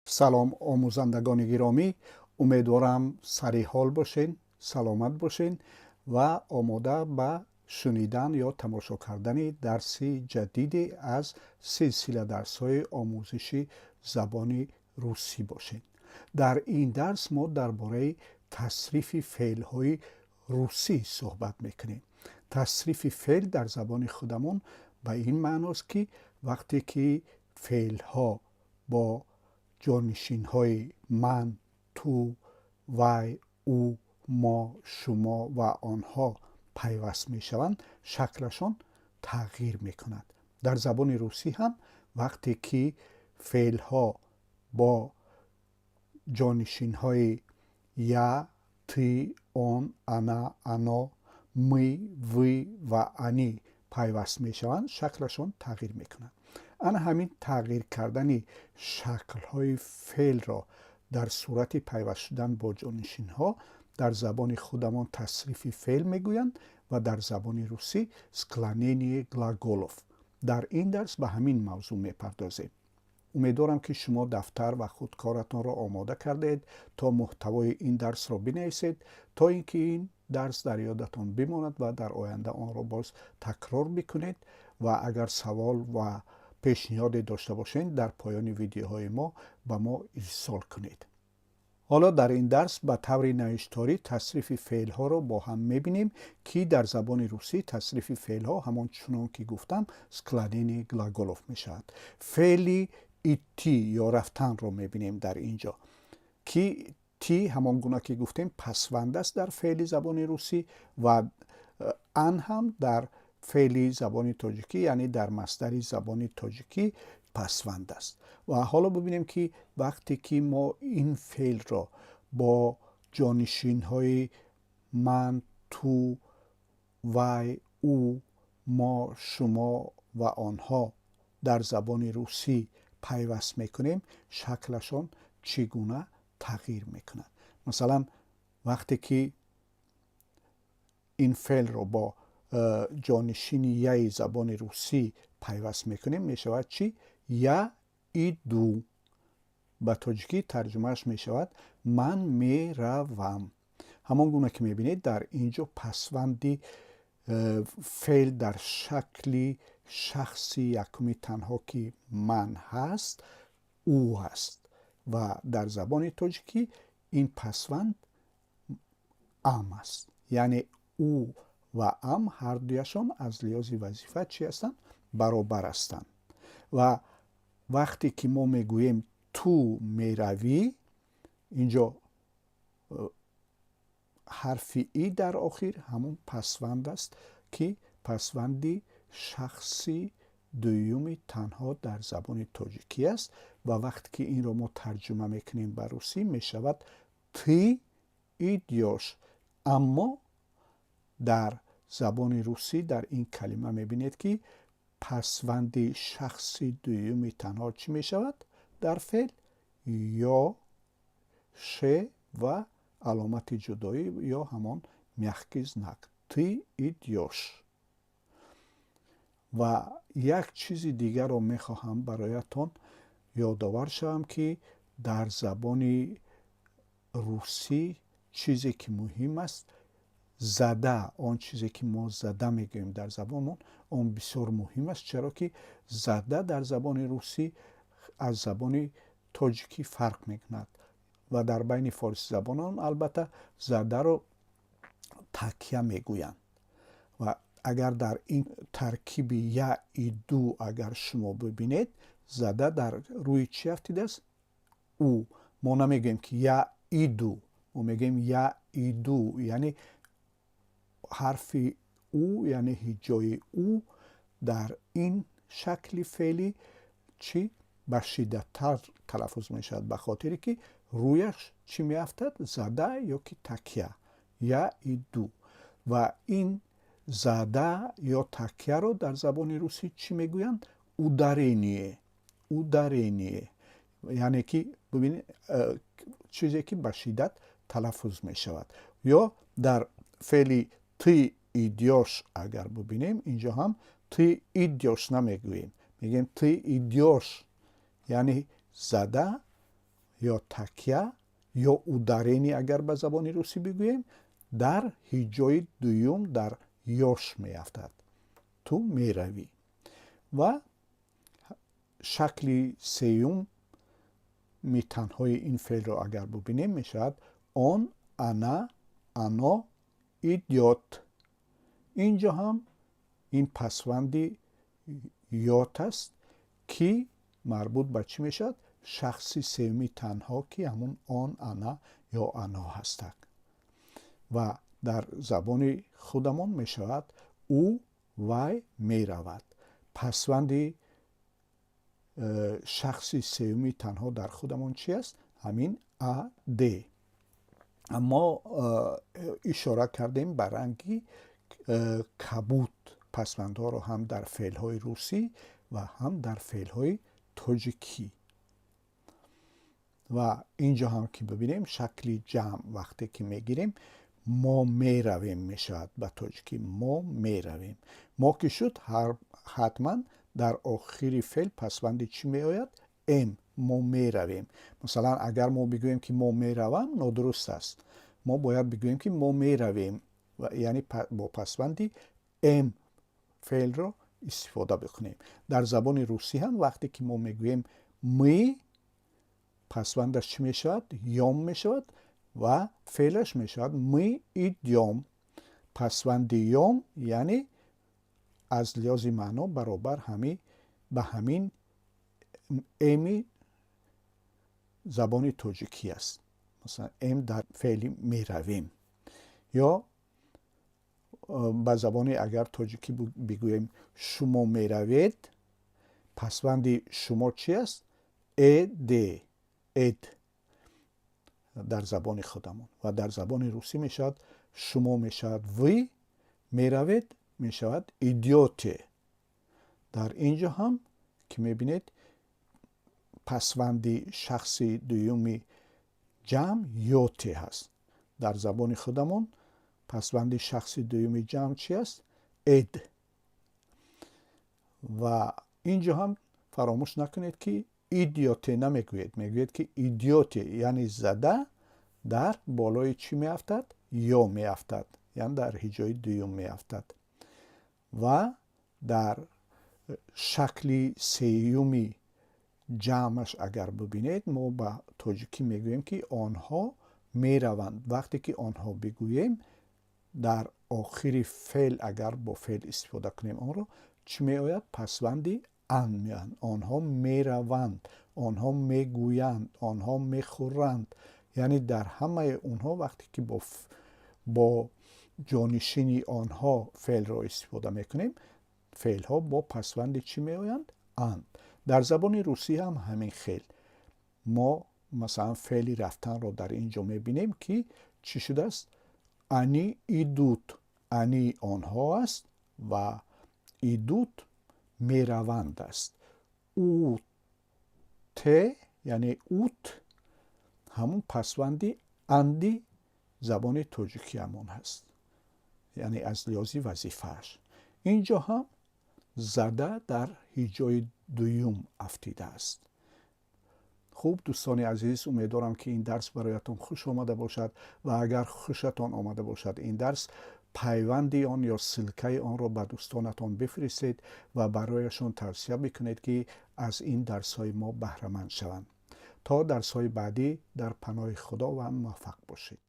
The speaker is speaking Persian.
سلام آموزندگان گرامی، امیدوارم سری حال باشین، سلامت باشین و آماده به شنیدن یا تماشا کردن درس جدیدی از سلسله درس‌های آموزشی زبان روسی باشین. در این درس ما درباره تصریف فعل‌های روسی صحبت میکنیم. تصریف فعل در زبان خودمون به این معناست که وقتی که فعل‌ها با جانشین های من، تو، وی، او، ما، شما و آنها پیوست می شوند، شکلشان تغییر می کند. در زبان روسی هم وقتی که فعل ها با جانشین های یا، تی، آن، انا، انا، می، وی و انی پیوست می شوند، شکلشان تغییر می کند. همین تغییر کردن شکل‌های فعل را در صورت پیوست شدن با جانشین‌ها در زبان خودمان تصریف فعل میگویند و در زبان روسی سکلانینی گلاگولوف. در این درس به همین موضوع میپردازیم. امیدوارم که شما دفتر و خودکارتان را آماده کردید تا محتوای این درس را بنویسید تا اینکه این درس در یادتان بماند و در آینده آن را باز تکرار بکنید و اگر سوال و پیشنهادی داشته باشین در پایان ویدیوهای ما به ما ارسال کنید. حالا در این درس به طور نوشتاری تصریف فعل ها را با هم میبینیم که در زبان روسی تصریف فعل ها همان چنان که گفتم سکلانینی گلاگولوف میشود. فعلی ایتی یا رفتن را میبینیم در اینجا که تی همان گونه که گفتیم پسوند است در فعل زبان روسی و ان هم در فعلی زبان تاجیکی یعنی در مصدر زبان تاجیکی پسوند است. و حالا ببینیم که وقتی که ما این فعل را با جانشین های من، تو، وی، او، ما، شما و آنها در زبان روسی پیوست میکنیم، شکلشان چگونه تغییر میکنند. مثلا وقتی که این فعل را با جانشین یای زبان روسی پیوست میکنیم میشود چی؟ یا ایدو. به تاجیکی ترجمهش میشود من میروم. همان گونه که میبینید در اینجا پسوندی فعل در شکلی شخصی یکمی تنها که من هست او هست و در زبان تاجیکی این پسوند ام است. یعنی او و ام هر دویشان از لحاظ وظیفه چی هستند؟ برابر هستند. و وقتی که ما میگوییم تو میروی، اینجا حرف ای در آخر همون پسوند است که پسوندی شخصی دومی تنها در زبان تاجیکی است و وقتی که این رو ما ترجمه میکنیم به روسی میشود تی ایدیوش. اما در زبان روسی در این کلمه میبینید که پسوند شخصی دومی تنها چی میشود؟ در فعل یا، ش و علامت جدایی یا همان میخکی زنک تی ایدیوش. و یک چیز دیگر رو میخواهم برایتان یادآور شوم که در زبان روسی چیزی که مهم است زده، آن چیزی که ما زده میگوییم در زبانمون اون بسیار مهم است، چرا که زده در زبان روسی از زبان تاجیکی فرق میکند و در بین فارسی زبانان البته زده رو تکیه میگویند. و اگر در این ترکیب یا ای دو اگر شما ببینید زده در روی چی افتیده است؟ او. ما نمیگیم که یا ای دو، ما میگیم یا ای دو، یعنی حرف او یعنی هجای او در این شکل فعلی چی؟ به شدت تر تلفظ می شود به خاطری که رویش چی می افتد؟ زده یا که تکیه یا ای دو. و این زده یا تکیه رو در زبان روسی چی می گویند؟ اودارینیه. اودارینیه یعنی که ببینید چیزی که به شدت تلفظ می شود. یا در فعلی تی ایدیوش اگر ببینیم اینجا هم تی ایدیوش نمیگوییم، میگیم تی ایدیوش یعنی زده یا تکیه یا اودارینی اگر به زبان روسی بگوییم در هیجای دوم در یوش میافتد. تو میروی. و شکلی سیوم تنهای این فعل رو اگر ببینیم میشد آن، انا، انا، ایدیوت. اینجا هم این پسوندی یوت است که مربوط به چی میشد؟ شخصی سیومی تنها که همون آن، انا یا انا هستند. و در زبان خودمون میشود او وی میرود. پسوندی شخصی سومی تنها در خودمون چی است؟ همین ا د. اما اشاره کردیم بر رنگی کبود پسوندها رو هم در فعل‌های روسی و هم در فعل‌های تاجیکی. و اینجا هم که ببینیم شکلی جمع وقتی که میگیریم ما میرویم میشود به تاجیکی ما میرویم. ما که شد حتما در آخری فعل پسوندی چی می آید؟ ام. ما میرویم. مثلا اگر ما بگوییم که ما میروم نادرست است. ما باید بگوییم که ما میرویم و یعنی با پسوندی ام فعل رو استفاده بکنیم. در زبان روسی هم وقتی که ما میگوییم می پسوندش چی میشود؟ یوم میشود و فعلش میشود می ایدیوم. پسوند یوم یعنی از لحاظ معنا برابر به همین امی زبان تاجیکی است. مثلا ام در فعل میرویم. یا به زبان اگر تاجیکی بگوییم شما میروید پسوند شما چی است؟ اد. اد در زبان خودمون. و در زبان روسی میشود شما میشود وی، میروید میشود ایدیوته. در اینجا هم که میبینید پسوندی شخصی دومی جمع یوته هست. در زبان خودمون پسوندی شخصی دومی جمع چی است؟ اد. و اینجا هم فراموش نکنید که ایدیوته نمیگوید، میگوید که ایدیوته یعنی زده در بالای چی میافتد؟ یا میافتد، یعنی در هجای دوم میافتد. و در شکلی سیومی جمعش اگر ببینید ما با تاجیکی میگوییم که آنها میروند. وقتی که آنها بگوییم در آخری فعل اگر با فعل استفاده کنیم آن رو چی میآید؟ پسوندی ان میان. آنها میروند، آنها میگویند، آنها میخورند. یعنی در همه اونها وقتی که با جانشینی آنها فعل را استفاده میکنیم فعل ها با پسوند چی میآیند؟ ان. در زبان روسی هم همین خیل. ما مثلا فعلی رفتن رو در اینجا میبینیم که چی شده است؟ انی ایدوت. انی آنها است و ایدوت میروند است. اوت یعنی اوت همون پسوندی اندی زبان تاجیکی همون هست، یعنی از لحاظ وظیفه‌اش. اینجا هم زده در هیجای دوم افتیده است. خوب دوستان عزیز، امیدوارم که این درس برایتان خوش آمده باشد و اگر خوشتان آمده باشد این درس پیوندی آن یا سلکه آن را به دوستانتان بفرستید و برایشان توصیه بکنید که از این درس های ما بهره مند شوند. تا درس های بعدی در پناه خدا و موفق باشید.